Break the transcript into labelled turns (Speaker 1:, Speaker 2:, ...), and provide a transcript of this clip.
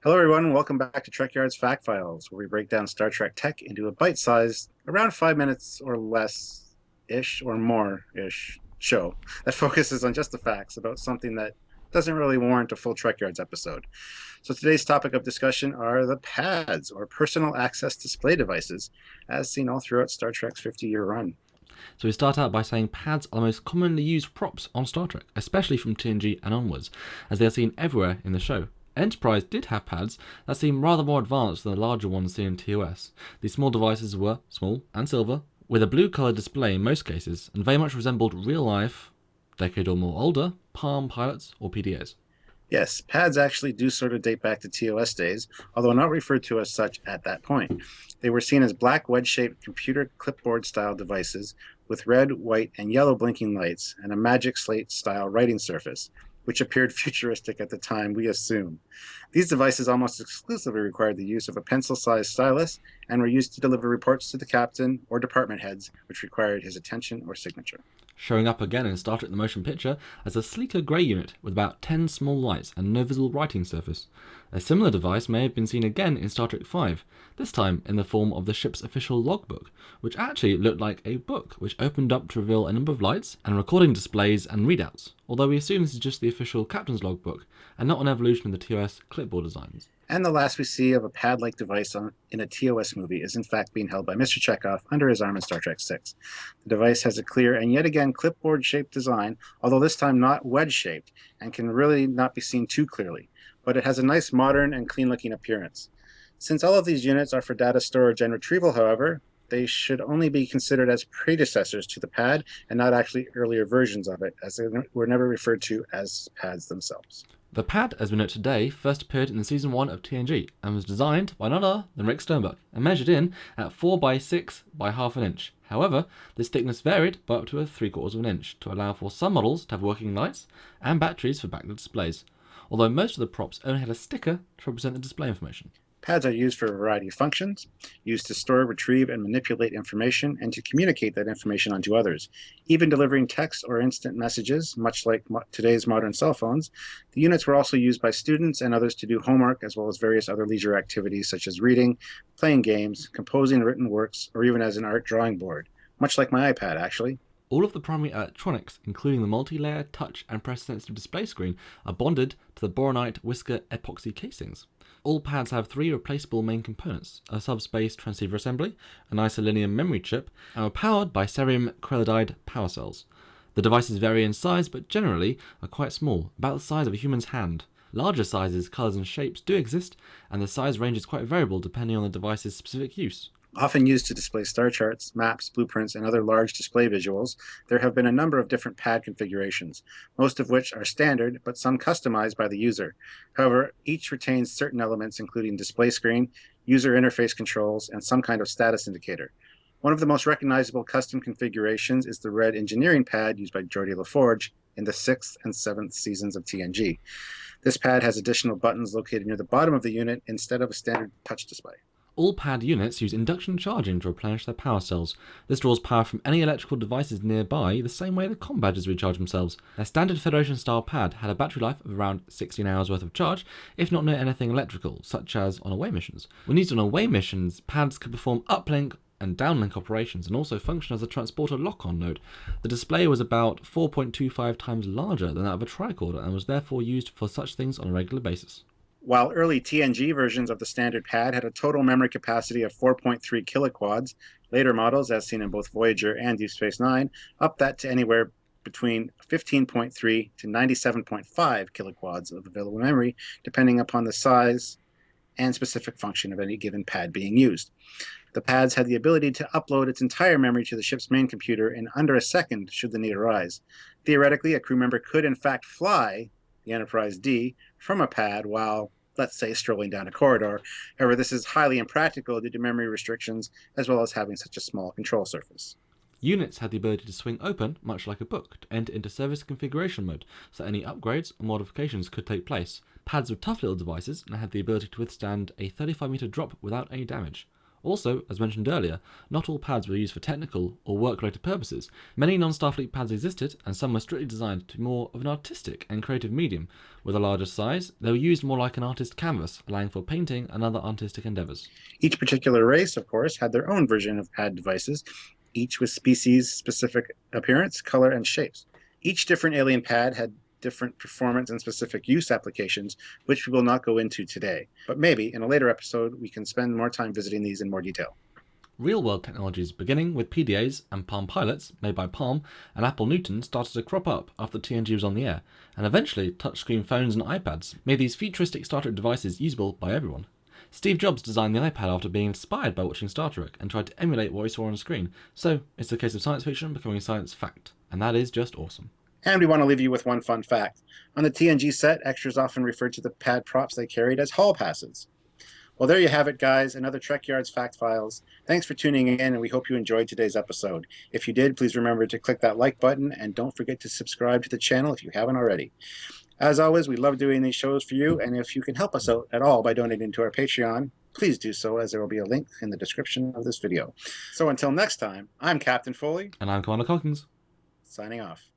Speaker 1: Hello, everyone, and welcome back to Trekyards Fact Files, where we break down Star Trek tech into a bite-sized, around 5 minutes or less-ish or more-ish show that focuses on just the facts about something that doesn't really warrant a full Trekyards episode. So today's topic of discussion are the PADDs, or Personal Access Display Devices, as seen all throughout Star Trek's 50-year run.
Speaker 2: So we start out by saying PADDs are the most commonly used props on Star Trek, especially from TNG and onwards, as they are seen everywhere in the show. Enterprise did have PADDs that seemed rather more advanced than the larger ones seen in TOS. These small devices were small and silver, with a blue-coloured display in most cases, and very much resembled real-life, decade or more older, Palm Pilots or PDAs.
Speaker 1: Yes, PADDs actually do sort of date back to TOS days, although not referred to as such at that point. They were seen as black wedge-shaped computer clipboard-style devices with red, white, and yellow blinking lights and a magic slate-style writing surface, which appeared futuristic at the time, we assume. These devices almost exclusively required the use of a pencil-sized stylus and were used to deliver reports to the captain or department heads, which required his attention or signature.
Speaker 2: Showing up again in Star Trek the Motion Picture as a sleeker grey unit with about 10 small lights and no visible writing surface. A similar device may have been seen again in Star Trek V, this time in the form of the ship's official logbook, which actually looked like a book which opened up to reveal a number of lights and recording displays and readouts, although we assume this is just the official captain's logbook and not an evolution of the TOS clipboard designs.
Speaker 1: And the last we see of a pad-like device in a TOS movie is in fact being held by Mr. Chekhov under his arm in Star Trek VI. The device has a clear and yet again clipboard-shaped design, although this time not wedge-shaped, and can really not be seen too clearly, but it has a nice modern and clean-looking appearance. Since all of these units are for data storage and retrieval, however, they should only be considered as predecessors to the PADD and not actually earlier versions of it, as they were never referred to as PADDs themselves.
Speaker 2: The PADD, as we know today, first appeared in the Season 1 of TNG and was designed by none other than Rick Sternberg and measured in at 4 by 6 by half an inch. However, this thickness varied by up to 3/4 of an inch to allow for some models to have working lights and batteries for backlit displays, although most of the props only had a sticker to represent the display information.
Speaker 1: PADDs are used for a variety of functions, used to store, retrieve, and manipulate information, and to communicate that information onto others. Even delivering text or instant messages, much like today's modern cell phones, the units were also used by students and others to do homework, as well as various other leisure activities such as reading, playing games, composing written works, or even as an art drawing board. Much like my iPad, actually.
Speaker 2: All of the primary electronics, including the multi-layer, touch, and press-sensitive display screen, are bonded to the boronite whisker epoxy casings. All PADDs have 3 replaceable main components: a subspace transceiver assembly, an isolinium memory chip, and are powered by cerium crelodide power cells. The devices vary in size, but generally are quite small, about the size of a human's hand. Larger sizes, colours, and shapes do exist, and the size range is quite variable depending on the device's specific use.
Speaker 1: Often used to display star charts, maps, blueprints, and other large display visuals, there have been a number of different PADD configurations, most of which are standard, but some customized by the user. However, each retains certain elements including display screen, user interface controls, and some kind of status indicator. One of the most recognizable custom configurations is the red engineering PADD used by Geordi LaForge in the 6th and 7th seasons of TNG. This PADD has additional buttons located near the bottom of the unit instead of a standard touch display.
Speaker 2: All PADD units use induction charging to replenish their power cells. This draws power from any electrical devices nearby the same way the comm badges recharge themselves. A standard Federation-style PADD had a battery life of around 16 hours worth of charge, if not near anything electrical, such as on away missions. When used on away missions, PADDs could perform uplink and downlink operations and also function as a transporter lock-on node. The display was about 4.25 times larger than that of a tricorder and was therefore used for such things on a regular basis.
Speaker 1: While early TNG versions of the standard PADD had a total memory capacity of 4.3 kiloquads, later models, as seen in both Voyager and Deep Space Nine, upped that to anywhere between 15.3 to 97.5 kiloquads of available memory, depending upon the size and specific function of any given PADD being used. The PADDs had the ability to upload its entire memory to the ship's main computer in under a second should the need arise. Theoretically, a crew member could in fact fly the Enterprise D from a PADD while, let's say, strolling down a corridor. However, this is highly impractical due to memory restrictions as well as having such a small control surface.
Speaker 2: Units had the ability to swing open, much like a book, to enter into service configuration mode, so any upgrades or modifications could take place. PADDs were tough little devices and had the ability to withstand a 35-meter drop without any damage. Also, as mentioned earlier, not all pads were used for technical or work-related purposes. Many non-Starfleet pads existed, and some were strictly designed to be more of an artistic and creative medium. With a larger size, they were used more like an artist's canvas, allowing for painting and other artistic endeavours.
Speaker 1: Each particular race, of course, had their own version of pad devices, each with species-specific appearance, color, and shapes. Each different alien pad had different performance and specific use applications, which we will not go into today. But maybe in a later episode, we can spend more time visiting these in more detail.
Speaker 2: Real-world technologies, beginning with PDAs and Palm Pilots, made by Palm and Apple Newton, started to crop up after TNG was on the air, and eventually touchscreen phones and iPads made these futuristic Star Trek devices usable by everyone. Steve Jobs designed the iPad after being inspired by watching Star Trek and tried to emulate what he saw on screen, so it's a case of science fiction becoming science fact, and that is just awesome.
Speaker 1: And we want to leave you with one fun fact. On the TNG set, extras often referred to the pad props they carried as hall passes. Well, there you have it, guys. Another Trekyards Fact Files. Thanks for tuning in, and we hope you enjoyed today's episode. If you did, please remember to click that like button, and don't forget to subscribe to the channel if you haven't already. As always, we love doing these shows for you, and if you can help us out at all by donating to our Patreon, please do so, as there will be a link in the description of this video. So until next time, I'm Captain Foley.
Speaker 2: And I'm Commander Cockings.
Speaker 1: Signing off.